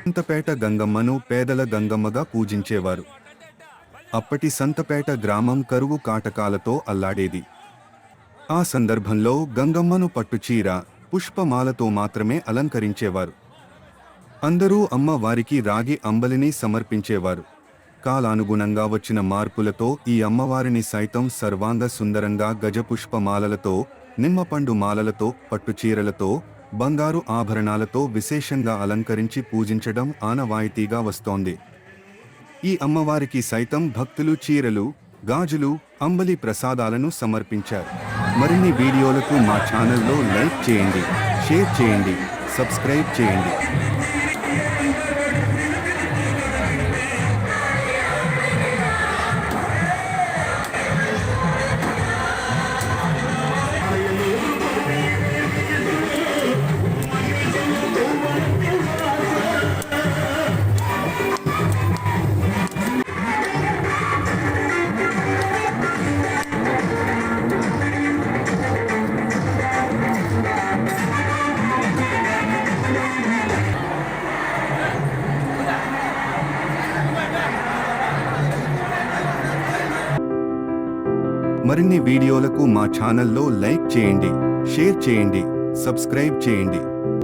సంతపేట గంగమ్మను పేదల గంగమ్మగా పూజించేవారు. అప్పటి సంతపేట గ్రామం కరువు కాటకాలతో అల్లాడేది. ఆ సందర్భంలో గంగమ్మను పట్టుచీర, పుష్పమాలతో మాత్రమే అలంకరించేవారు. అందరూ అమ్మ వారికి రాగి అంబలిని సమర్పించేవారు. కాలానుగుణంగా వచ్చిన మార్పులతో ఈ అమ్మవారిని సైతం సర్వాంగ సుందరంగా గజపుష్పమాలలతో, నిమ్మపండు మాలలతో, పట్టుచీరలతో, బంగారు ఆభరణాలతో విశేషంగా అలంకరించి పూజించడం ఆనవాయితీగా వస్తోంది. ఈ అమ్మవారికి సైతం భక్తులు చీరలు, గాజులు, అంబలి ప్రసాదాలను సమర్పించారు. మరిన్ని వీడియోలకు మా ఛానల్లో లైక్ చేయండి, షేర్ చేయండి, సబ్స్క్రైబ్ చేయండి. మరిన్ని వీడియోలకు మా ఛానల్లో లైక్ చేయండి, షేర్ చేయండి, సబ్స్క్రైబ్ చేయండి.